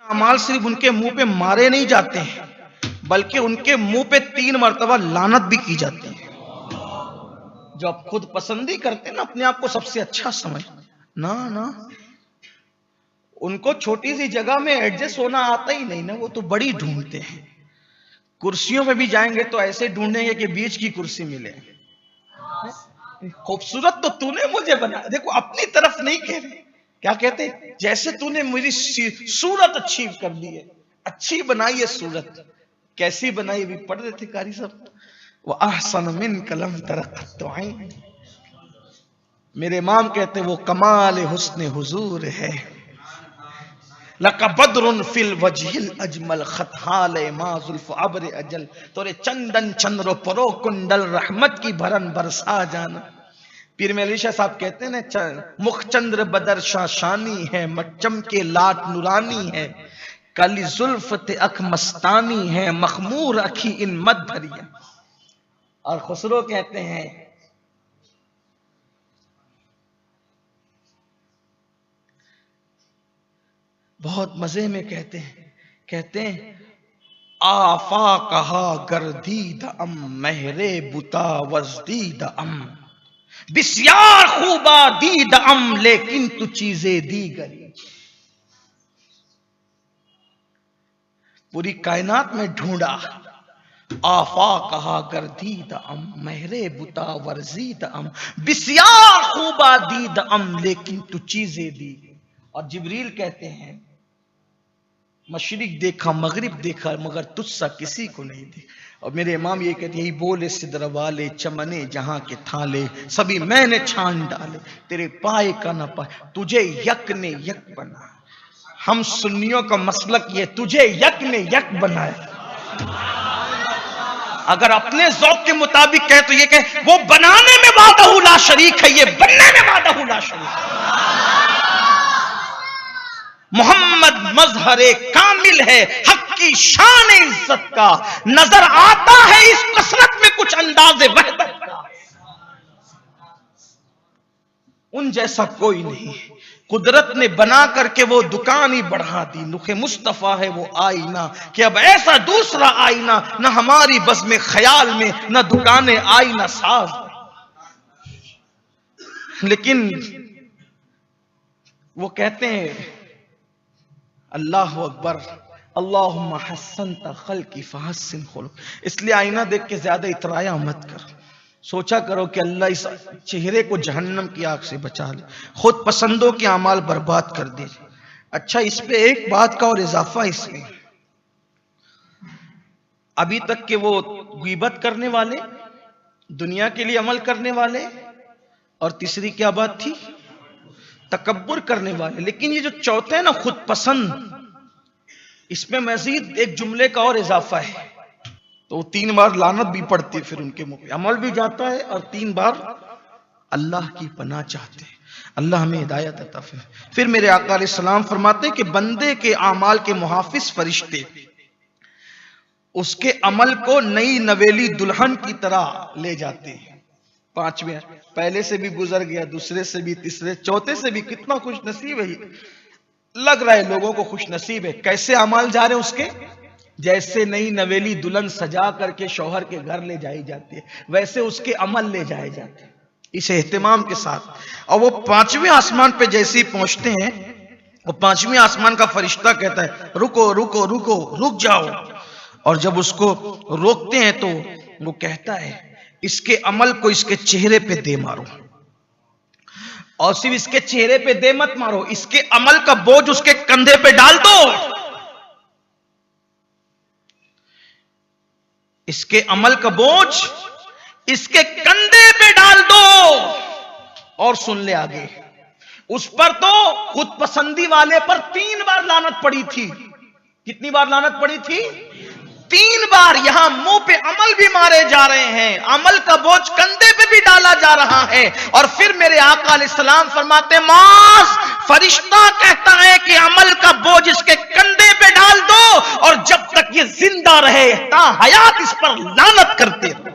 अमाल सिर्फ उनके मुंह पे मारे नहीं जाते हैं, बल्कि उनके मुंह पे 3 मर्तबा लानत भी की जाती है। जो आप खुद पसंदी करते हैं ना, अपने आप को सबसे अच्छा समझ, ना ना, उनको छोटी सी जगह में एडजस्ट होना आता ही नहीं ना, वो तो बड़ी ढूंढते हैं। कुर्सियों में भी जाएंगे तो ऐसे ढूंढेंगे कि बीच की कुर्सी मिले। खूबसूरत तो तूने मुझे बनाया, देखो अपनी तरफ नहीं कह रहे, क्या कहते, जैसे तूने मेरी सूरत अच्छी कर दी है, अच्छी बनाई है सूरत। कैसी बनाई भी पढ़ रहे थे कारी साहब, वो अहसन मिन कलम तरक़त आइन। मेरे इमाम कहते वो कमाल हुस्न हुजूर है। लका बद्रुन फिल वजहिल अजमल खतहाल माजुल्फ अब्र अजल। तोरे चंदन चंद्रो परो कुंडल रहमत की भरन बरसा जाना। पीर मेली शाह साहब कहते हैं ना, मुख चंद्र बदर शाशानी है, मचम के लाट नुरानी है, काली जुल्फ ते अख मस्तानी है, मखमूर अखी इन मत भरिया। और खुसरो कहते हैं बहुत मजे में कहते हैं आफा कहा गर्दीद अम महरे बुता वजदीद अम, बिस्यार खूबा दीद अम लेकिन तू चीजें दी गई। पूरी कायनात में ढूंढा, आफा कहा गर्दीद अम महरे बुता वर्जीद अम, बिस्यार खूबा दीद अम लेकिन तू चीजें दी। और जिब्रील कहते हैं मशरिक देखा मगरिब देखा मगर तुझसा किसी को नहीं देखा। और मेरे इमाम ये कहते हैं बोले सिदर वाले चमने जहां के थाले, सभी मैंने छान डाले, तेरे पाए का न पाए, तुझे यक ने यक बना। हम सुन्नियों का मसलक ये, तुझे यक ने यक बनाया। अगर अपने ज़ौक़ के मुताबिक कहे तो ये कहे वो बनाने में वादहू ला शरीक है, ये बनने में वादहू ला शरीक है। मोहम्मद मजहरे कामिल है, हक की शान इज्जत का, नजर आता है इस कसरत में कुछ अंदाज़े वहदत का। उन जैसा कोई नहीं, कुदरत ने बना करके वो दुकान ही बढ़ा दी। नुखे मुस्तफा है वो आईना कि अब ऐसा दूसरा आईना न हमारी बस में ख्याल में, न दुकानें आईना साज। लेकिन वो कहते हैं अल्लाह अकबर, अल्लाहुम्मा हस्सनता खल्की फहस्सिन खुलुक। इसलिए आईना देख के ज्यादा इतराया मत कर, सोचा करो कि अल्लाह इस चेहरे को जहन्नम की आग से बचा ले, खुद पसंदों के अमाल बर्बाद कर दे। अच्छा, इस पे एक बात का और इजाफा इसमें, अभी तक के वो गीबत करने वाले, दुनिया के लिए अमल करने वाले, और तीसरी क्या बात थी, तकब्बुर करने वाले। लेकिन ये जो चौथे है ना, खुद पसंद, इसमें मजीद एक जुमले का और इजाफा है। तो 3 बार लानत भी पड़ती है, फिर उनके मुंह पे अमल भी जाता है, और 3 बार अल्लाह की पनाह चाहते हैं। अल्लाह हमें हिदायत अता फरमाए। फिर मेरे आका अलैहिस्सलाम फरमाते हैं कि बंदे के आमाल के मुहाफिज फरिश्ते उसके अमल को नई नवेली दुल्हन की तरह ले जाते हैं। 5वें, पहले से भी गुजर गया, दूसरे से भी, तीसरे, चौथे से भी। कितना खुश नसीब है, लग रहा है लोगों को खुश नसीब है। कैसे अमाल जा रहे हैं उसके, जैसे नई नवेली दुल्हन सजा करके शौहर के घर ले जाई जाती है, वैसे उसके अमल ले जाए जाते हैं इस एहतिमाम के साथ। और वो 5वें आसमान पे जैसे ही पहुंचते हैं, वो 5वें आसमान का फरिश्ता कहता है रुको रुको रुको, रुक जाओ। और जब उसको रोकते हैं तो वो कहता है इसके अमल को इसके चेहरे पे दे मारो, और सिर्फ इसके चेहरे पे दे मत मारो, इसके अमल का बोझ उसके कंधे पे डाल दो, इसके अमल का बोझ इसके कंधे पे डाल दो। और सुन ले आगे, उस पर तो खुद पसंदी वाले पर 3 बार लानत पड़ी थी। कितनी बार लानत पड़ी थी? 3 बार। यहां मुंह पे अमल भी मारे जा रहे हैं, अमल का बोझ कंधे पे भी डाला जा रहा है। और फिर मेरे आका अलैहिस्सलाम फरमाते मास, फरिश्ता कहता है कि अमल का बोझ इसके कंधे पे डाल दो, और जब तक ये जिंदा रहे ता हयात इस पर लानत करते रहो।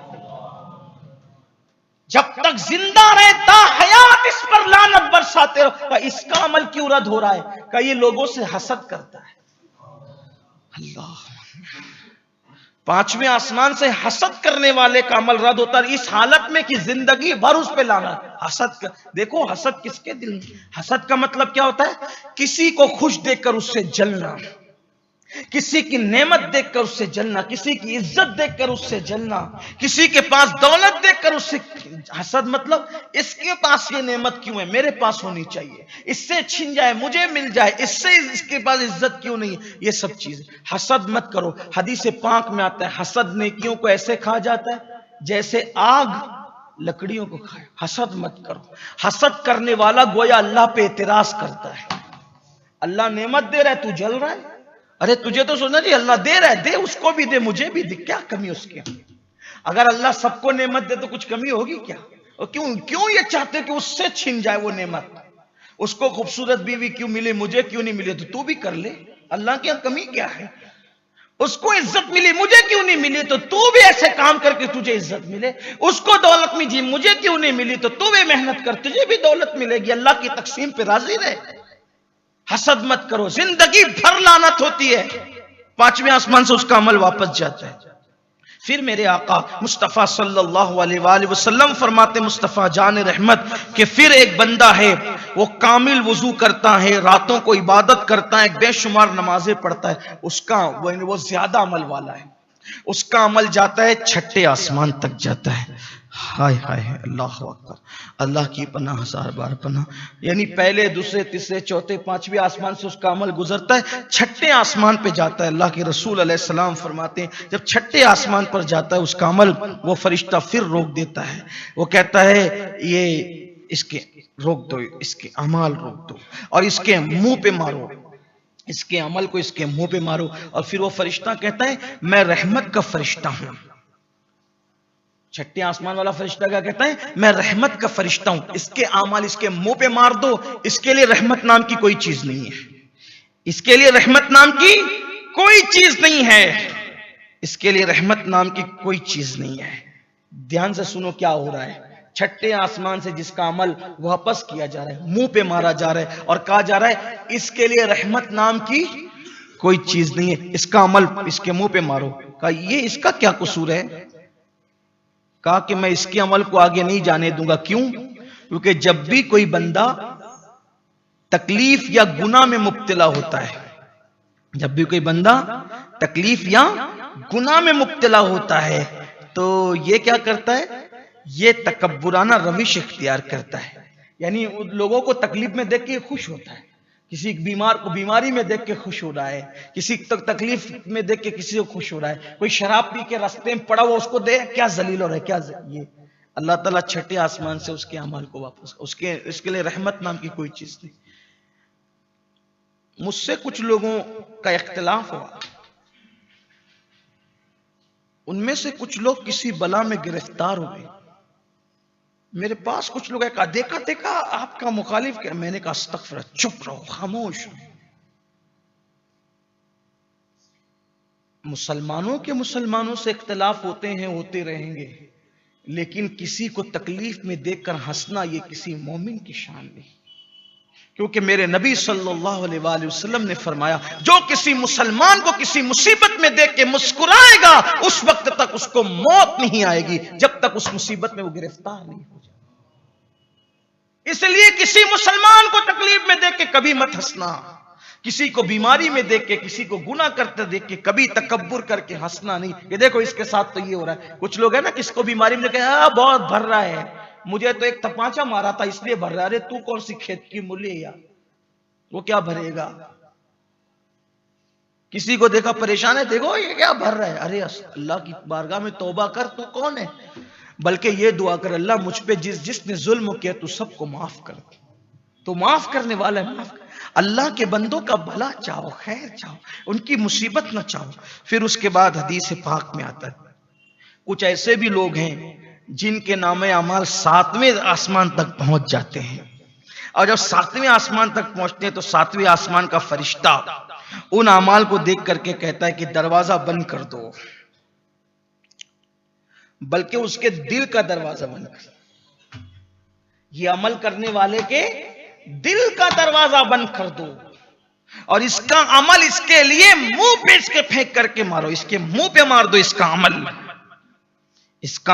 जब तक जिंदा रहे ता हयात इस पर लानत बरसाते रहो। इसका अमल क्यों रद्द हो रहा है? क्या ये लोगों से हसद करता है? पांचवें आसमान से हसद करने वाले का अमल रद्द होता है, इस हालत में कि जिंदगी भर उस पे लाना। देखो हसद किसके दिल में, हसद का मतलब क्या होता है? किसी को खुश देखकर उससे जलना, किसी की नेमत देखकर उससे जलना, किसी की इज्जत देखकर उससे जलना, किसी के पास दौलत देखकर उससे। हसद मतलब इसके पास ये नेमत क्यों है, मेरे पास होनी चाहिए, इससे छिन जाए मुझे मिल जाए, इससे इसके पास इज्जत क्यों नहीं, ये सब चीजें। हसद मत करो। हदीस पाक में आता है हसद नेकियों को ऐसे खा जाता है जैसे आग लकड़ियों को खाए। हसद मत करो। हसद करने वाला गोया अल्लाह पे एतराज करता है। अल्लाह नेमत दे रहा है, तू जल रहा है। अरे तुझे तो सोचना चाहिए अल्लाह दे रहा है, दे उसको भी दे, मुझे भी दे, क्या कमी उसके? अगर अल्लाह सबको नेमत दे तो कुछ कमी होगी क्या? और क्यों ये चाहते कि उससे छीन जाए वो नेमत? उसको खूबसूरत बीवी क्यों मिले, मुझे क्यों नहीं मिले? तो तू भी कर ले, अल्लाह की कमी क्या है? उसको इज्जत मिली, मुझे क्यों नहीं मिली? तो तू भी ऐसे काम करके तुझे इज्जत मिले। उसको दौलत मिली, मुझे क्यों नहीं मिली? तो तू भी मेहनत कर, तुझे भी दौलत मिलेगी। अल्लाह की तकसीम पे राजी रहे। हसद मत करो, जिंदगी भर लानत होती है, पांचवें आसमान से उसका अमल वापस जाता है। फिर मेरे आका मुस्तफा सल्लल्लाहु अलैहि वसल्लम फरमाते, मुस्तफा जान रहमत, कि फिर एक बंदा है वो कामिल वजू करता है, रातों को इबादत करता है, बेशुमार नमाजें पढ़ता है, उसका वो ज्यादा अमल वाला है, उसका अमल जाता है छठे आसमान तक जाता है। हाय हाय अल्लाह अकबर, अल्लाह की पनाह हजार बार पनाह। यानी पहले दूसरे तीसरे चौथे पांचवें आसमान से उसका अमल गुजरता है, छठे आसमान पे जाता है। अल्लाह के रसूल अलैहिस्सलाम फरमाते हैं जब छठे आसमान पर जाता है उसका अमल, वो फरिश्ता फिर रोक देता है। वो कहता है ये इसके रोक दो, इसके अमाल रोक दो और इसके मुंह पे मारो, इसके अमल को इसके मुंह पे मारो। और फिर वो फरिश्ता कहता है मैं रहमत का फरिश्ता हूं। छठे आसमान वाला फरिश्ता क्या कहता है? मैं रहमत का फरिश्ता हूं, इसके अमाल इसके मुंह पे मार दो, इसके लिए रहमत नाम की कोई चीज नहीं है, इसके लिए रहमत नाम की कोई चीज नहीं है, इसके लिए रहमत नाम की कोई चीज नहीं है। ध्यान से सुनो क्या हो रहा है। छठे आसमान से जिसका अमल वापस किया जा रहा है, मुंह पे मारा जा रहा है और कहा जा रहा है इसके लिए रहमत नाम की कोई चीज नहीं है, इसका अमल इसके मुंह पे मारो। कहा ये इसका क्या कसूर है? कहा कि मैं इसके अमल को आगे नहीं जाने दूंगा। क्यों? क्योंकि जब भी कोई बंदा तकलीफ या गुनाह में मुब्तला होता है, जब भी कोई बंदा तकलीफ या गुनाह में मुब्तला होता है तो ये क्या करता है? ये तकब्बुराना रविश इख्तियार करता है। यानी लोगों को तकलीफ में देख के खुश होता है, किसी बीमार को बीमारी में देख के खुश हो रहा है, किसी तकलीफ में देख के किसी को खुश हो रहा है। कोई शराब पी के रास्ते में पड़ा हुआ उसको दे, क्या जलील हो रहा है, क्या ये। अल्लाह ताला छठे आसमान से उसके अमाल को वापस, उसके लिए रहमत नाम की कोई चीज नहीं। मुझसे कुछ लोगों का इख्तिलाफ हुआ, उनमें से कुछ लोग किसी बला में गिरफ्तार हो गए। मेरे पास कुछ लोग कहा देखा देखा आपका मुखालिफ क्या? मैंने कहा अस्तगफिर, चुप रहो, खामोश। मुसलमानों से इख्तिलाफ होते हैं, होते रहेंगे, लेकिन किसी को तकलीफ में देखकर हंसना ये किसी मोमिन की शान नहीं। क्योंकि मेरे नबी सल्लल्लाहु अलैहि वसल्लम ने फरमाया जो किसी मुसलमान को किसी मुसीबत में देख के मुस्कुराएगा उस वक्त तक उसको मौत नहीं आएगी जब तक उस मुसीबत में वो गिरफ्तार नहीं हो जाए। इसलिए किसी मुसलमान को तकलीफ में देख के कभी मत हंसना, किसी को बीमारी में देख के, किसी को गुनाह करते देख के कभी तकब्बुर करके हंसना नहीं। ये देखो इसके साथ तो ये हो रहा है। कुछ लोग है ना, किसको बीमारी में देख के बहुत भर रहा है, मुझे तो एक तपांचा मारा था इसलिए भर रहा है। अरे तू कौन सी खेत की मूली है यार, वो क्या भरेगा? किसी को देखा परेशान है, देखो ये क्या भर रहा है, अरे अल्लाह की बारगाह में तौबा कर, तू कौन है? बल्कि ये दुआ कर अल्लाह मुझ पे जिसने जुल्म किया तू सबको माफ कर, तो माफ करने वाला है, माफ कर। अल्लाह के बंदों का भला चाहो, खैर चाहो, उनकी मुसीबत ना चाहो। फिर उसके बाद हदीस पाक में आता है कुछ ऐसे भी लोग हैं जिनके नामे अमाल 7वें आसमान तक पहुंच जाते हैं, और जब 7वें आसमान तक पहुंचते हैं तो 7वें आसमान का फरिश्ता उन अमाल को देख करके कहता है कि दरवाजा बंद कर दो, बल्कि उसके दिल का दरवाजा बंद कर, ये अमल करने वाले के दिल का दरवाजा बंद कर दो। और इसका अमल इसके लिए मुंह पे इसके फेंक करके मारो, इसके मुंह पे मार दो इसका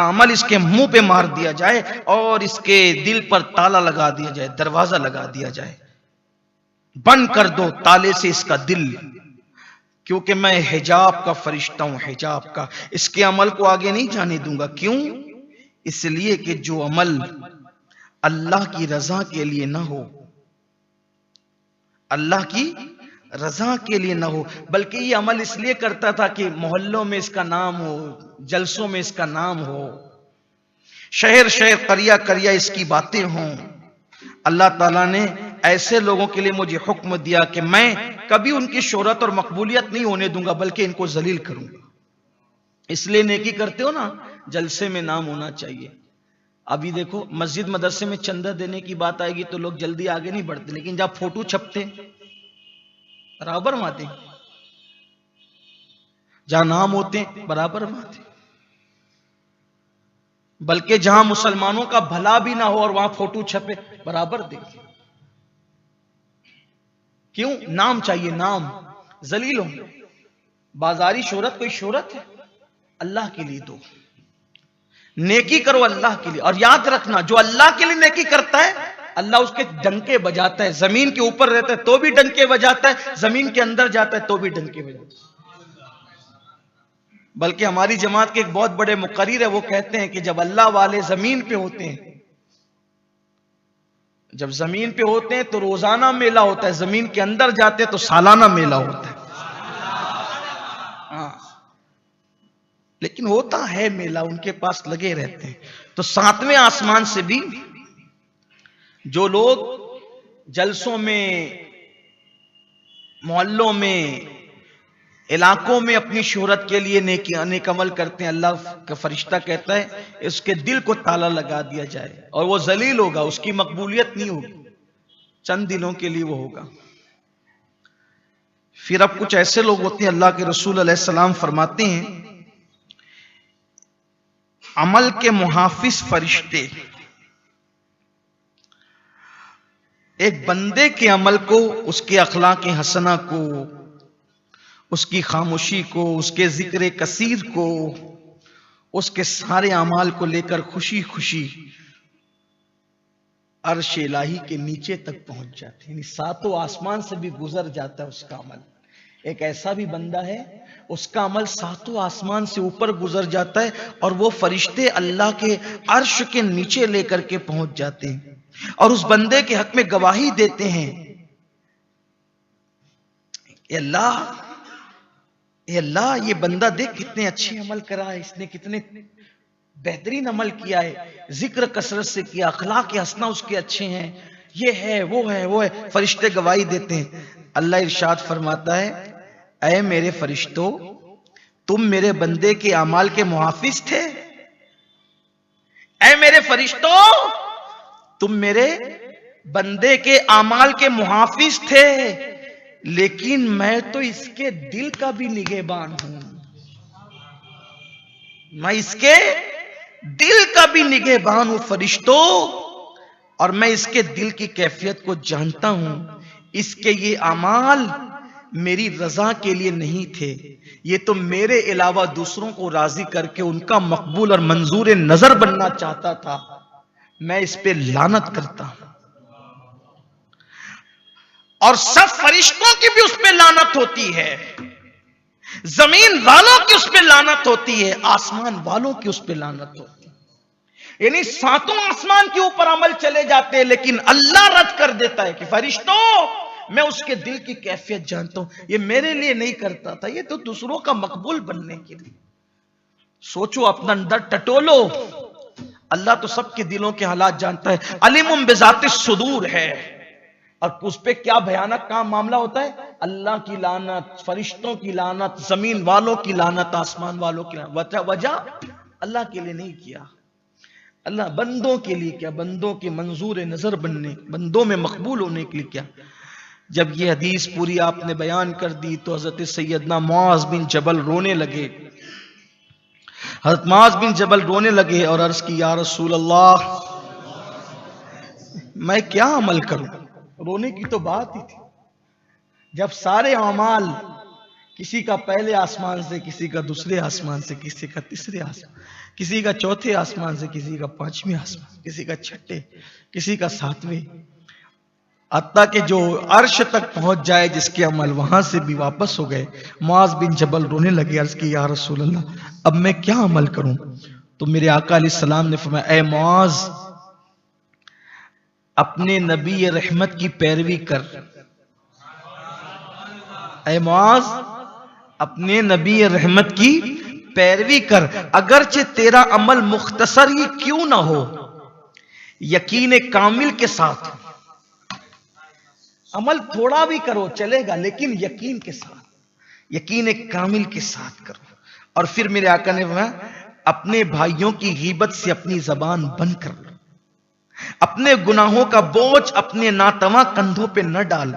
अमल इसके मुंह पे मार दिया जाए और इसके दिल पर ताला लगा दिया जाए, दरवाजा लगा दिया जाए, बंद कर दो ताले से इसका दिल, क्योंकि मैं हिजाब का फरिश्ता हूं, हिजाब का। इसके अमल को आगे नहीं जाने दूंगा। क्यों? इसलिए कि जो अमल अल्लाह की रजा के लिए ना हो, अल्लाह की रजा के लिए ना हो, बल्कि ये अमल इसलिए करता था कि मोहल्लों में इसका नाम हो, जलसों में इसका नाम हो, शहर शहर करिया करिया इसकी बातें हों। अल्लाह ताला ने ऐसे लोगों के लिए मुझे हुक्म दिया कि मैं कभी उनकी शोहरत और मकबूलियत नहीं होने दूंगा, बल्कि इनको जलील करूंगा। इसलिए नेकी करते हो ना, जलसे में नाम होना चाहिए। अभी देखो मस्जिद मदरसे में चंदा देने की बात आएगी तो लोग जल्दी आगे नहीं बढ़ते, लेकिन जब फोटो छपते बराबर माते, जहां नाम होते बराबर माते, बल्कि जहां मुसलमानों का भला भी ना हो और वहां फोटो छपे बराबर देखे। क्यों? नाम चाहिए, नाम जलील हो। बाजारी शोहरत कोई शोहरत है? अल्लाह के लिए दो, नेकी करो अल्लाह के लिए। और याद रखना, जो अल्लाह के लिए नेकी करता है अल्लाह उसके डंके बजाता है। जमीन के ऊपर रहता है तो भी डंके बजाता है, जमीन के अंदर जाता है तो भी डंके बजाता है। बल्कि हमारी जमात के एक बहुत बड़े मुकर्रिर है, वो कहते हैं कि जब अल्लाह वाले जमीन पे होते हैं, जब जमीन पे होते हैं तो रोजाना मेला होता है, जमीन के अंदर जाते हैं तो सालाना मेला होता है। हाँ, लेकिन होता है मेला, उनके पास लगे रहते हैं। तो 7वें आसमान से भी जो लोग जलसों में, मोहल्लों में, इलाकों में अपनी शोहरत के लिए नेकी अनेक अमल करते हैं, अल्लाह का फरिश्ता कहता है उसके दिल को ताला लगा दिया जाए और वो जलील होगा, उसकी मकबूलियत नहीं होगी, चंद दिनों के लिए वो होगा। फिर अब कुछ ऐसे लोग होते हैं, अल्लाह के रसूल अलैहिस्सलाम फरमाते हैं, अमल के मुहाफिज फरिश्ते एक बंदे के अमल को, उसके अखलाक हसना को, उसकी खामोशी को, उसके जिक्र कसीर को, उसके सारे अमाल को लेकर खुशी खुशी अर्श इलाही के नीचे तक पहुंच जाते हैं, 7 आसमान से भी गुजर जाता है उसका अमल। एक ऐसा भी बंदा है, उसका अमल 7 आसमान से ऊपर गुजर जाता है और वो फरिश्ते अल्लाह के अर्श के नीचे लेकर के पहुंच जाते हैं और उस बंदे के हक में गवाही देते हैं, अल्लाह ये बंदा देख कितने अच्छे अमल करा है, इसने कितने बेहतरीन अमल किया है, जिक्र कसरत से किया, अखलाक हसना उसके अच्छे हैं, ये है वो है वो है। फरिश्ते गवाही देते हैं। अल्लाह इरशाद फरमाता है, ऐ मेरे फरिश्तों, तुम मेरे बंदे के अमाल के मुहाफिज थे। ऐ मेरे फरिश्तों, तुम मेरे बंदे के अमाल के मुहाफिज थे, लेकिन मैं तो इसके दिल का भी निगहबान हूं, मैं इसके दिल का भी निगहबान हूं फरिश्तों, और मैं इसके दिल की कैफियत को जानता हूं। इसके ये अमाल मेरी रजा के लिए नहीं थे, ये तो मेरे अलावा दूसरों को राजी करके उनका मकबूल और मंजूर नजर बनना चाहता था। मैं इस पे लानत करता हूं और सब फरिश्तों की भी उस पे लानत होती है, जमीन वालों की उस पे लानत होती है, आसमान वालों की उस पे लानत होती है। यानी 7 आसमान के ऊपर अमल चले जाते हैं, लेकिन अल्लाह रद्द कर देता है कि फरिश्तों, मैं उसके दिल की कैफियत जानता हूं, ये मेरे लिए नहीं करता था, ये तो दूसरों का मकबूल बनने के लिए। सोचो, अपना अंदर टटोलो, अल्लाह तो सबके दिलों के हालात जानता है, अलीमुम बिज़ातिस सुदूर है। और उस पे क्या भयानक काम मामला होता है, अल्लाह की लानत, फरिश्तों की लानत, जमीन वालों की लानत, आसमान वालों की लानत। वजह अल्लाह के लिए नहीं किया, अल्लाह बंदों के लिए क्या, बंदों के मंजूर नजर बनने, बंदों में मकबूल होने के लिए क्या। जब ये हदीस पूरी आपने बयान कर दी तो हजरत सैयदना मुआज बिन जबल रोने लगे। हजरत मुआज बिन जबल रोने लगे और अर्ज की, या रसूल अल्लाह, मैं क्या अमल करूं। रोने की तो बात ही थी, जब सारे अमाल किसी का पहले आसमान से, किसी का दूसरे आसमान से, किसी का तीसरे आसमान, किसी का चौथे आसमान से, किसी का पांचवें आसमान, किसी का छठे, किसी का सातवें, हत्ता कि जो अर्श तक पहुंच जाए जिसके अमल, वहां से भी वापस हो गए। मुआज बिन जबल रोने लगे, अर्ज की या रसूल अल्लाह, अब मैं क्या अमल करूं? तो मेरे आका अलैहिस्सलाम ने फरमाया, ए मुआज, अपने नबी रहमत की पैरवी कर। ए मुआज, अपने नबी रहमत की पैरवी कर, अगरचे तेरा अमल मुख्तसर ही क्यों ना हो, यकीन कामिल के साथ। अमल थोड़ा भी करो चलेगा, लेकिन यकीन के साथ, यकीन कामिल के साथ करो। और फिर मेरे आका ने फरमाया, अपने भाइयों की गीबत से अपनी जबान बंद कर लो, अपने गुनाहों का बोझ अपने नातवा कंधों पे न डाल,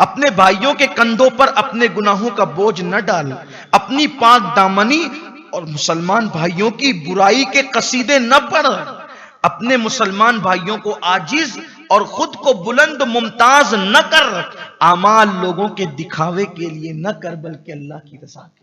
अपने भाइयों के कंधों पर अपने गुनाहों का बोझ न डाल, अपनी पाक दामनी और मुसलमान भाइयों की बुराई के कसीदे न पढ़, अपने मुसलमान भाइयों को आजिज और खुद को बुलंद मुमताज न कर, आमाल लोगों के दिखावे के लिए न कर, बल्कि अल्लाह की रज़ा के